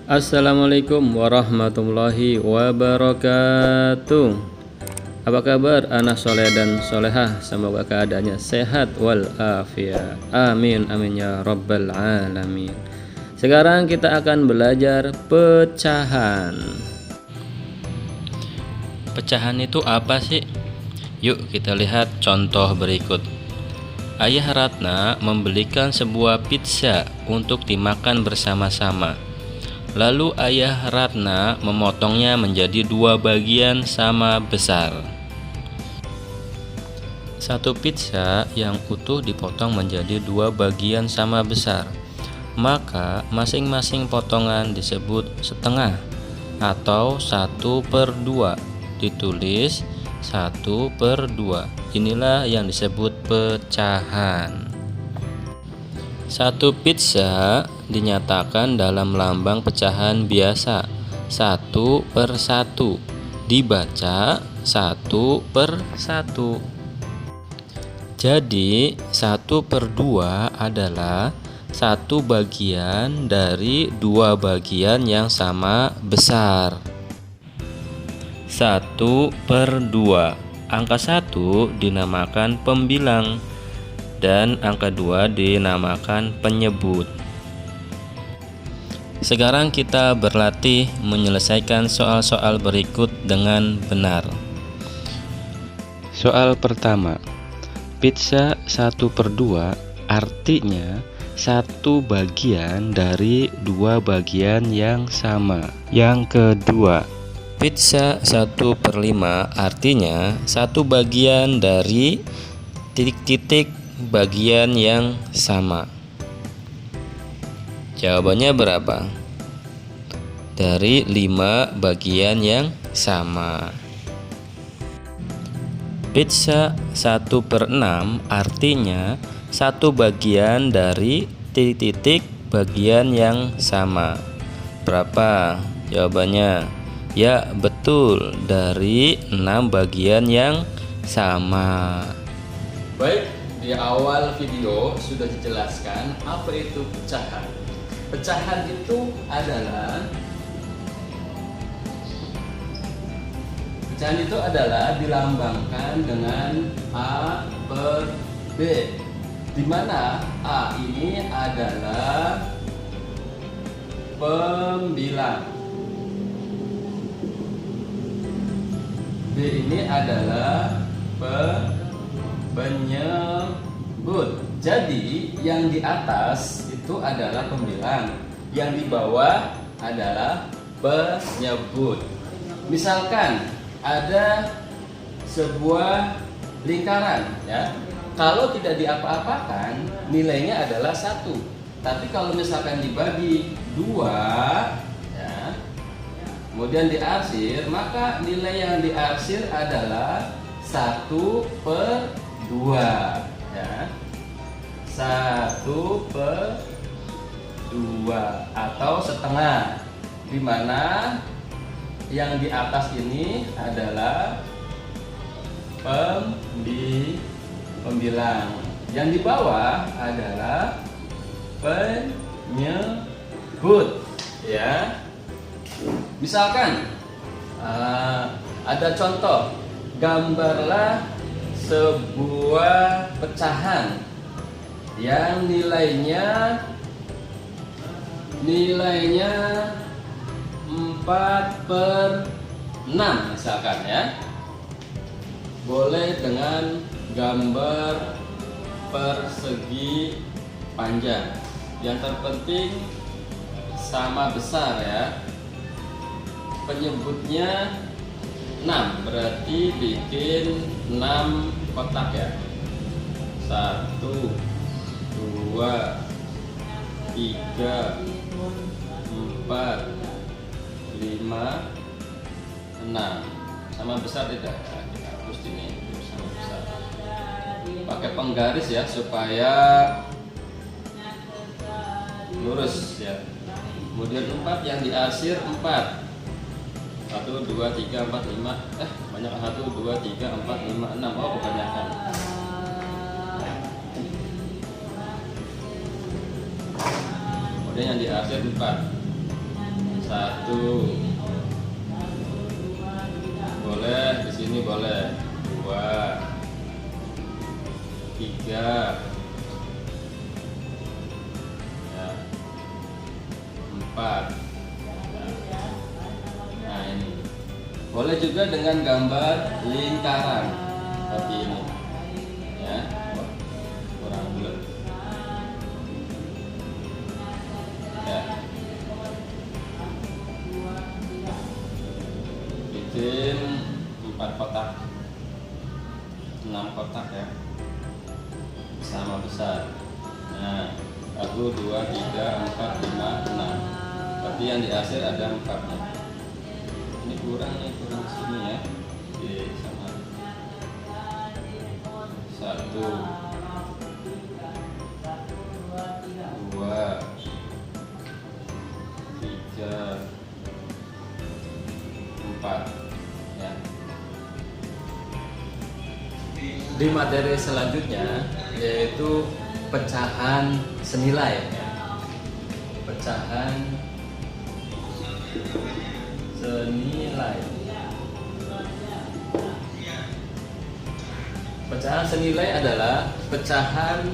Assalamualaikum warahmatullahi wabarakatuh. Apa kabar anak soleh dan solehah? Semoga keadaannya sehat walafiat. Amin amin ya rabbal alamin. Sekarang kita akan belajar pecahan. Pecahan itu apa sih? Yuk kita lihat contoh berikut. Ayah Ratna membelikan sebuah pizza untuk dimakan bersama-sama. Lalu ayah Ratna memotongnya menjadi dua bagian sama besar. Satu pizza yang utuh dipotong menjadi dua bagian sama besar. Maka masing-masing potongan disebut setengah atau 1/2. Ditulis 1/2. Inilah yang disebut pecahan. Satu pizza dinyatakan dalam lambang pecahan biasa 1/1, dibaca 1/1. Jadi 1/2 adalah satu bagian dari dua bagian yang sama besar. 1/2. Angka 1 dinamakan pembilang dan angka 2 dinamakan penyebut. Sekarang kita berlatih menyelesaikan soal-soal berikut dengan benar. Soal pertama, pizza 1/2 artinya satu bagian dari dua bagian yang sama. Yang kedua, pizza 1/5 artinya satu bagian dari titik-titik bagian yang sama. Jawabannya berapa? Dari 5 bagian yang sama. Pizza 1/6 artinya satu bagian dari titik-titik bagian yang sama. Berapa? Jawabannya ya betul, dari 6 bagian yang sama. Baik, di awal video sudah dijelaskan apa itu pecahan. Pecahan itu adalah dilambangkan dengan A per B, di mana A ini adalah pembilang, B ini adalah penyebut. Jadi yang di atas itu adalah pembilang, yang di bawah adalah penyebut. Misalkan ada sebuah lingkaran, ya. Kalau tidak diapa-apakan, nilainya adalah 1. Tapi kalau misalkan dibagi 2, ya, kemudian diarsir, maka nilai yang diarsir adalah 1/2, ya. 1/2 atau setengah, di mana yang di atas ini adalah pembilang, yang di bawah adalah penyebut, ya. Misalkan ada contoh, gambarlah sebuah pecahan yang nilainya 4/6 misalkan, ya. Boleh dengan gambar persegi panjang. Yang terpenting sama besar, ya. Penyebutnya 6, berarti bikin 6 kotak, ya. 1, 2, 3, 4, 5, 6. Sama besar tidak? Ya, kita hapus ini, sama besar. Pakai penggaris, ya, supaya lurus, ya. Kemudian 4 yang diarsir 4. 1, 2, 3, 4, 5. Banyak. 1, 2, 3, 4, 5, 6. Oh, kebanyakan. Kemudian yang diarsir 4. 1. Boleh di sini boleh. 2, 3, ya, 4. Nah ini boleh juga dengan gambar lingkaran seperti ini, ya. Wah, kurang bulat. Ya. Bikin 4 kotak, 6 kotak ya, sama besar. Nah, 1, 2, 3, 4, 5, 6. Berarti yang di akhir ada 4-nya. Ini kurang nih, kurang sini ya. Oke, sama. 1, 2, 3, 4 ya. Di materi selanjutnya yaitu pecahan senilai ya. Pecahan senilai. Pecahan senilai adalah pecahan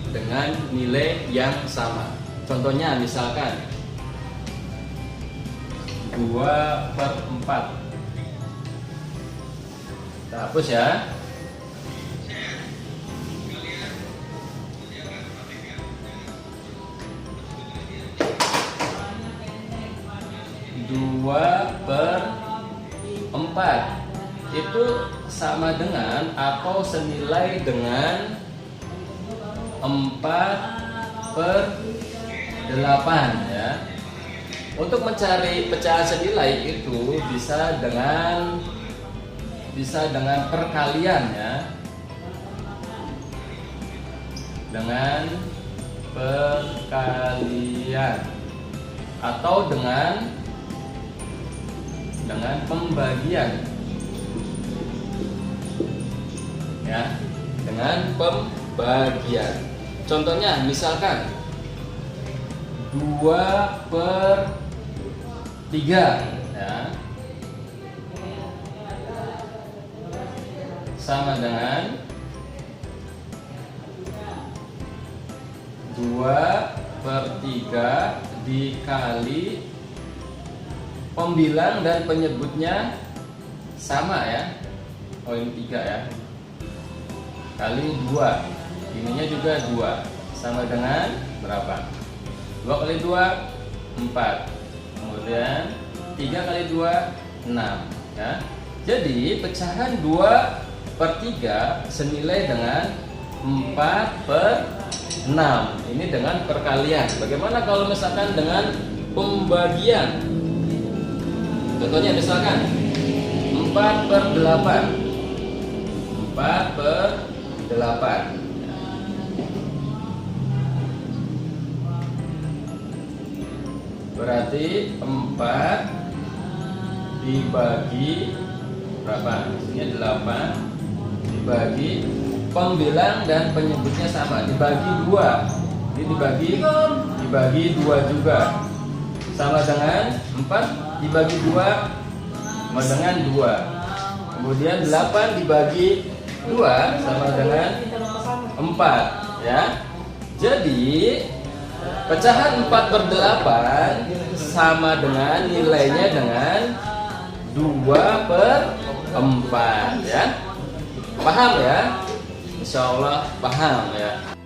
dengan nilai yang sama. Contohnya misalkan 2/4. Kita hapus ya. 2/4 itu sama dengan atau senilai dengan 4/8 ya. Untuk mencari pecahan senilai itu bisa dengan perkalian ya. Dengan perkalian atau dengan pembagian ya, dengan pembagian. Contohnya misalkan 2/3 ya, sama dengan 2/3 dikali pembilang dan penyebutnya sama ya. Oh ini 3 ya, kali 2, ininya juga 2, sama dengan berapa? 2 kali 2 4, kemudian 3 kali 2 6 ya. Jadi pecahan 2/3 senilai dengan 4/6. Ini dengan perkalian. Bagaimana kalau misalkan dengan pembagian? Contohnya misalkan 4/8. 4/8. Berarti 4 dibagi berapa? Ini 8 dibagi pembilang dan penyebutnya sama, dibagi 2. Ini dibagi 2 juga. Sama dengan 4 dibagi 2 sama dengan 2. Kemudian 8 dibagi 2 sama dengan 4 ya. Jadi pecahan 4/8 sama dengan nilainya dengan 2/4 ya. Paham ya? Insya Allah paham ya.